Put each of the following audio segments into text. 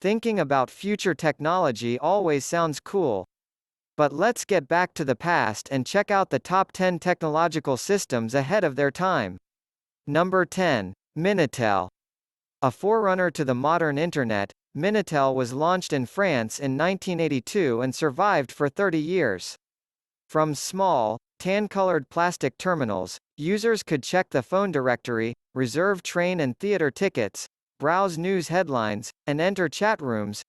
Thinking about future technology always sounds cool. But let's get back to the past and check out the top 10 technological systems ahead of their time. Number 10. Minitel. A forerunner to the modern Internet, Minitel was launched in France in 1982 and survived for 30 years. From small, tan-colored plastic terminals, users could check the phone directory, reserve train and theater tickets, browse news headlines, and enter chat rooms.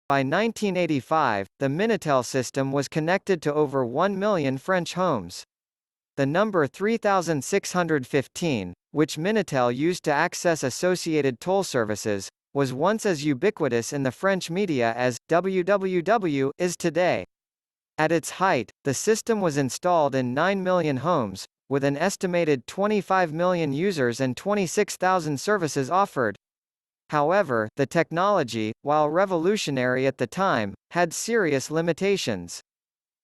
By 1985, the Minitel system was connected to over 1 million French homes. The number 3615, which Minitel used to access associated toll services, was once as ubiquitous in the French media as www is today. At its height, the system was installed in 9 million homes, with an estimated 25 million users and 26,000 services offered. However, the technology, while revolutionary at the time, had serious limitations.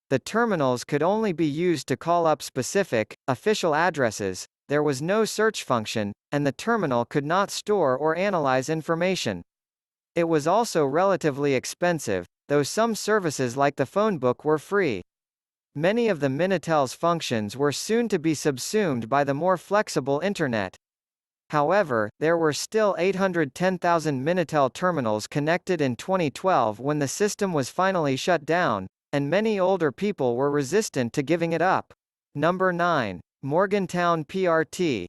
The terminals could only be used to call up specific, official addresses, there was no search function, and the terminal could not store or analyze information. It was also relatively expensive, though some services like the phonebook were free. Many of the Minitel's functions were soon to be subsumed by the more flexible Internet. However, there were still 810,000 Minitel terminals connected in 2012 when the system was finally shut down, and many older people were resistant to giving it up. Number 9. Morgantown PRT.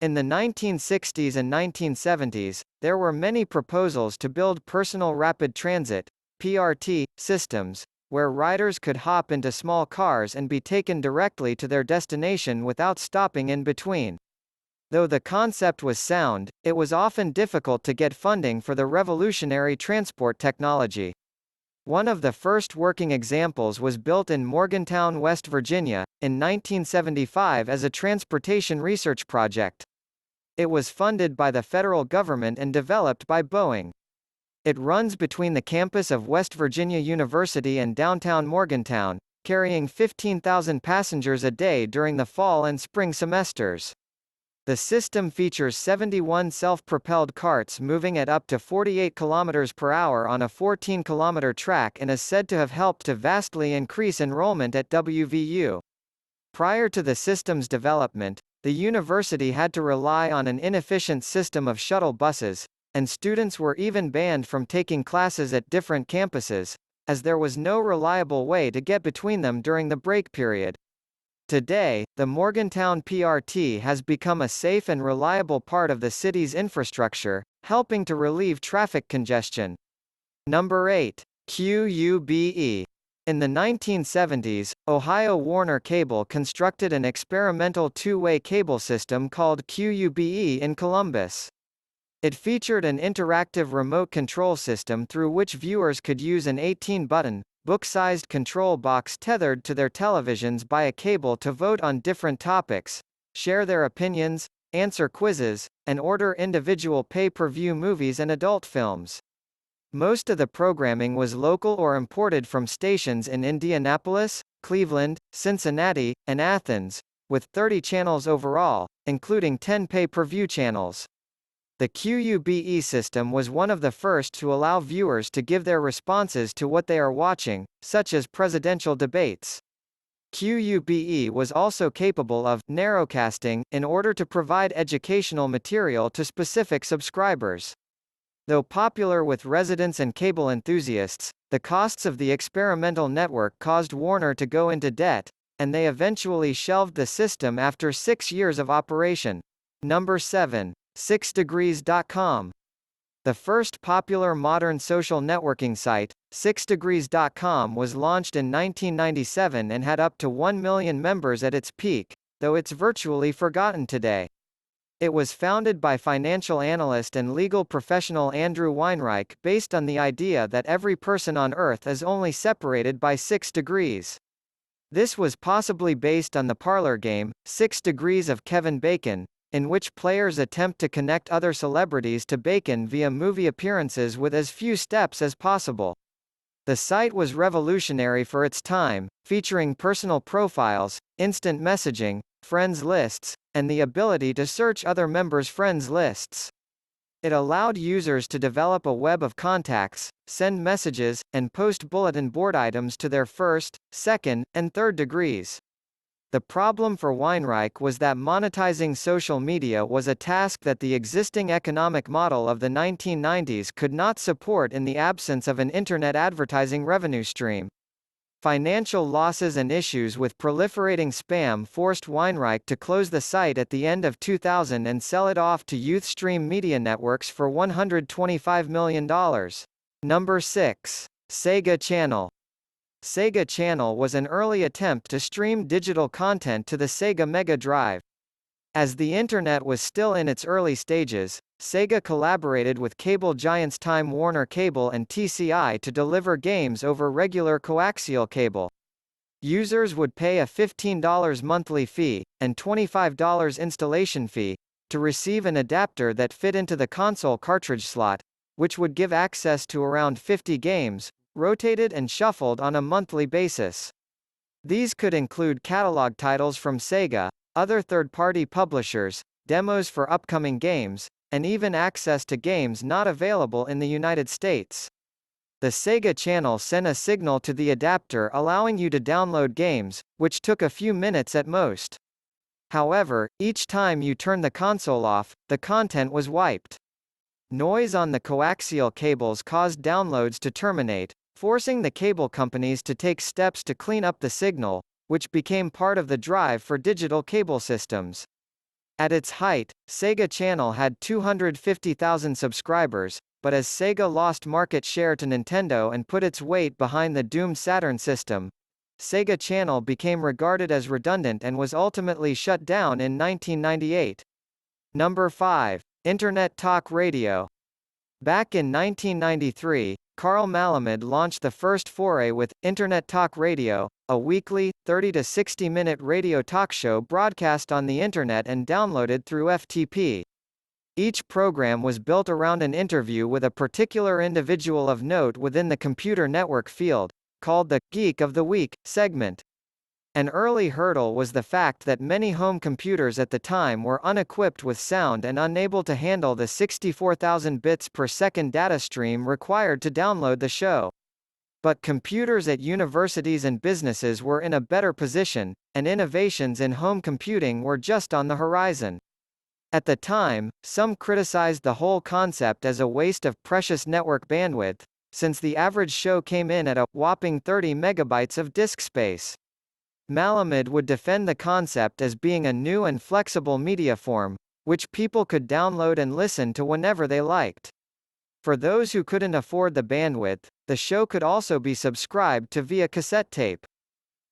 In the 1960s and 1970s, there were many proposals to build personal rapid transit (PRT) systems, where riders could hop into small cars and be taken directly to their destination without stopping in between. Though the concept was sound, it was often difficult to get funding for the revolutionary transport technology. One of the first working examples was built in Morgantown, West Virginia, in 1975 as a transportation research project. It was funded by the federal government and developed by Boeing. It runs between the campus of West Virginia University and downtown Morgantown, carrying 15,000 passengers a day during the fall and spring semesters. The system features 71 self-propelled carts moving at up to 48 km per hour on a 14-kilometer track and is said to have helped to vastly increase enrollment at WVU. Prior to the system's development, the university had to rely on an inefficient system of shuttle buses, and students were even banned from taking classes at different campuses, as there was no reliable way to get between them during the break period. Today, the Morgantown PRT has become a safe and reliable part of the city's infrastructure, helping to relieve traffic congestion. Number 8. QUBE. In the 1970s, Ohio Warner Cable constructed an experimental two-way cable system called QUBE in Columbus. It featured an interactive remote control system through which viewers could use an 18-button, book-sized control box tethered to their televisions by a cable to vote on different topics, share their opinions, answer quizzes, and order individual pay-per-view movies and adult films. Most of the programming was local or imported from stations in Indianapolis, Cleveland, Cincinnati, and Athens, with 30 channels overall, including 10 pay-per-view channels. The QUBE system was one of the first to allow viewers to give their responses to what they are watching, such as presidential debates. QUBE was also capable of narrowcasting in order to provide educational material to specific subscribers. Though popular with residents and cable enthusiasts, the costs of the experimental network caused Warner to go into debt, and they eventually shelved the system after 6 years of operation. Number 7. 6degrees.com. The first popular modern social networking site, 6degrees.com, was launched in 1997 and had up to 1 million members at its peak, though it's virtually forgotten today. It was founded by financial analyst and legal professional Andrew Weinreich based on the idea that every person on Earth is only separated by 6 degrees. This was possibly based on the parlor game, 6 Degrees of Kevin Bacon, in which players attempt to connect other celebrities to Bacon via movie appearances with as few steps as possible. The site was revolutionary for its time, featuring personal profiles, instant messaging, friends lists, and the ability to search other members' friends lists. It allowed users to develop a web of contacts, send messages, and post bulletin board items to their first, second, and third degrees. The problem for Weinreich was that monetizing social media was a task that the existing economic model of the 1990s could not support in the absence of an internet advertising revenue stream. Financial losses and issues with proliferating spam forced Weinreich to close the site at the end of 2000 and sell it off to Youthstream Media Networks for $125 million. Number 6. Sega Channel. Sega Channel was an early attempt to stream digital content to the Sega Mega Drive. As the Internet was still in its early stages, Sega collaborated with cable giants Time Warner Cable and TCI to deliver games over regular coaxial cable. Users would pay a $15 monthly fee, and $25 installation fee, to receive an adapter that fit into the console cartridge slot, which would give access to around 50 games, rotated and shuffled on a monthly basis. These could include catalog titles from Sega, other third-party publishers, demos for upcoming games, and even access to games not available in the United States. The Sega Channel sent a signal to the adapter allowing you to download games, which took a few minutes at most. However, each time you turned the console off, the content was wiped. Noise on the coaxial cables caused downloads to terminate, forcing the cable companies to take steps to clean up the signal, which became part of the drive for digital cable systems. At its height, Sega Channel had 250,000 subscribers, but as Sega lost market share to Nintendo and put its weight behind the doomed Saturn system, Sega Channel became regarded as redundant and was ultimately shut down in 1998. Number 5. Internet Talk Radio. Back in 1993, Carl Malamud launched the first foray with Internet Talk Radio, a weekly, 30 to 60-minute radio talk show broadcast on the Internet and downloaded through FTP. Each program was built around an interview with a particular individual of note within the computer network field, called the Geek of the Week segment. An early hurdle was the fact that many home computers at the time were unequipped with sound and unable to handle the 64,000 bits per second data stream required to download the show. But computers at universities and businesses were in a better position, and innovations in home computing were just on the horizon. At the time, some criticized the whole concept as a waste of precious network bandwidth, since the average show came in at a whopping 30 megabytes of disk space. Malamud would defend the concept as being a new and flexible media form, which people could download and listen to whenever they liked. For those who couldn't afford the bandwidth, the show could also be subscribed to via cassette tape.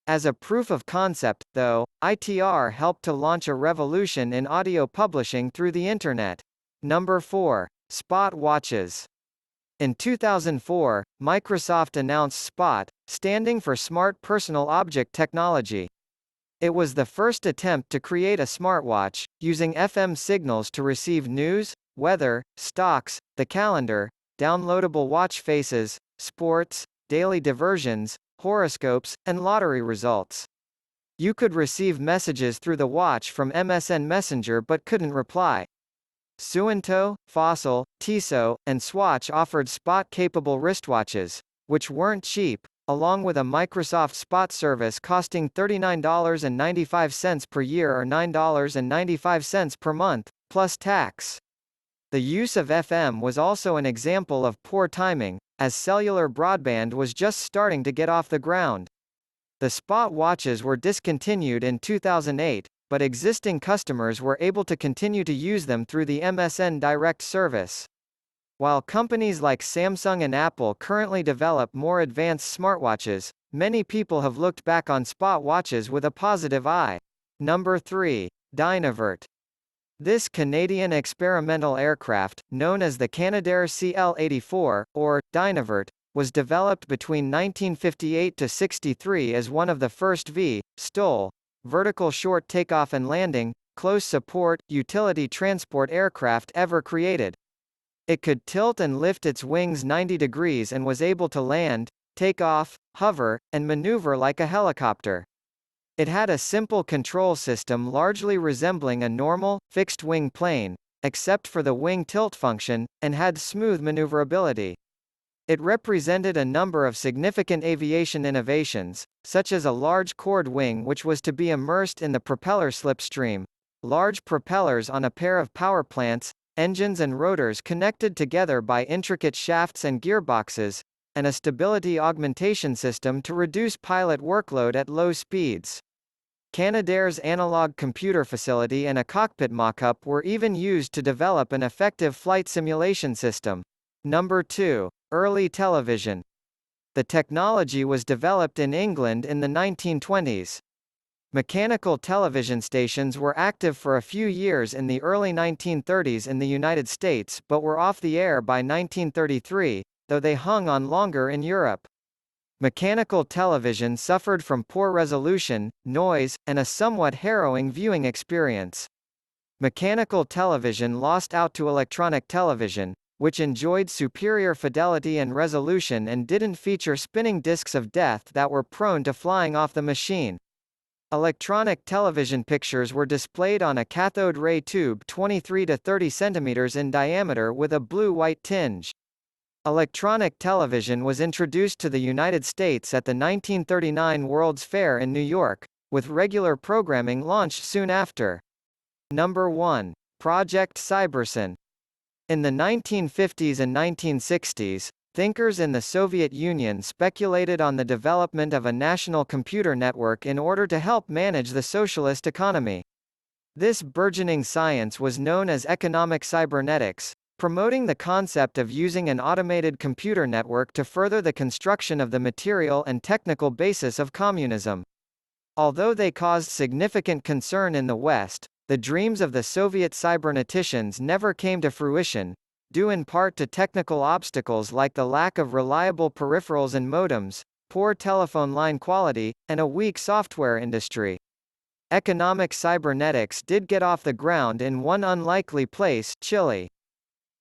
As a proof of concept, though, ITR helped to launch a revolution in audio publishing through the Internet. Number 4. Spot watches. In 2004, Microsoft announced SPOT, standing for Smart Personal Object Technology. It was the first attempt to create a smartwatch, using FM signals to receive news, weather, stocks, the calendar, downloadable watch faces, sports, daily diversions, horoscopes, and lottery results. You could receive messages through the watch from MSN Messenger but couldn't reply. Suunto, Fossil, Tissot, and Swatch offered Spot-capable wristwatches, which weren't cheap, along with a Microsoft Spot service costing $39.95 per year or $9.95 per month, plus tax. The use of FM was also an example of poor timing, as cellular broadband was just starting to get off the ground. The Spot watches were discontinued in 2008, but existing customers were able to continue to use them through the MSN Direct service. While companies like Samsung and Apple currently develop more advanced smartwatches, many people have looked back on Spot watches with a positive eye. Number 3. Dynavert. This Canadian experimental aircraft, known as the Canadair CL-84, or Dynavert, was developed between 1958 to 63 as one of the first (STOL) vertical short takeoff and landing, close support, utility transport aircraft ever created. It could tilt and lift its wings 90 degrees and was able to land, take off, hover, and maneuver like a helicopter. It had a simple control system largely resembling a normal, fixed-wing plane, except for the wing tilt function, and had smooth maneuverability. It represented a number of significant aviation innovations, such as a large chord wing which was to be immersed in the propeller slipstream, large propellers on a pair of power plants, engines and rotors connected together by intricate shafts and gearboxes, and a stability augmentation system to reduce pilot workload at low speeds. Canadair's analog computer facility and a cockpit mock-up were even used to develop an effective flight simulation system. Number 2. Early television. The technology was developed in England in the 1920s. Mechanical television stations were active for a few years in the early 1930s in the United States but were off the air by 1933, though they hung on longer in Europe. Mechanical television suffered from poor resolution, noise, and a somewhat harrowing viewing experience. Mechanical television lost out to electronic television, which enjoyed superior fidelity and resolution and didn't feature spinning discs of death that were prone to flying off the machine. Electronic television pictures were displayed on a cathode ray tube 23 to 30 centimeters in diameter with a blue-white tinge. Electronic television was introduced to the United States at the 1939 World's Fair in New York, with regular programming launched soon after. Number 1. Project Cybersen. In the 1950s and 1960s, thinkers in the Soviet Union speculated on the development of a national computer network in order to help manage the socialist economy. This burgeoning science was known as economic cybernetics, promoting the concept of using an automated computer network to further the construction of the material and technical basis of communism. Although they caused significant concern in the West, the dreams of the Soviet cyberneticians never came to fruition, due in part to technical obstacles like the lack of reliable peripherals and modems, poor telephone line quality, and a weak software industry. Economic cybernetics did get off the ground in one unlikely place, Chile.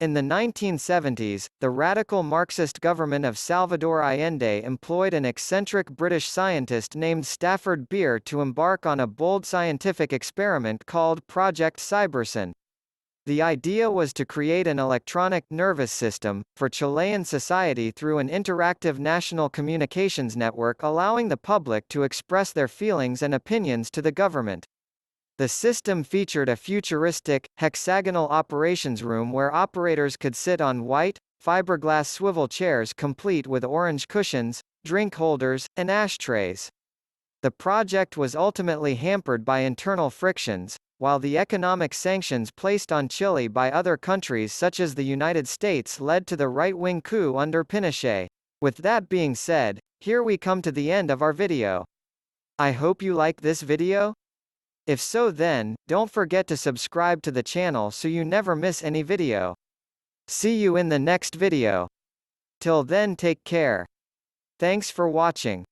In the 1970s, the radical Marxist government of Salvador Allende employed an eccentric British scientist named Stafford Beer to embark on a bold scientific experiment called Project Cybersen. The idea was to create an electronic nervous system for Chilean society through an interactive national communications network allowing the public to express their feelings and opinions to the government. The system featured a futuristic, hexagonal operations room where operators could sit on white, fiberglass swivel chairs complete with orange cushions, drink holders, and ashtrays. The project was ultimately hampered by internal frictions, while the economic sanctions placed on Chile by other countries such as the United States led to the right-wing coup under Pinochet. With that being said, here we come to the end of our video. I hope you like this video. If so then, don't forget to subscribe to the channel so you never miss any video. See you in the next video. Till then, take care. Thanks for watching.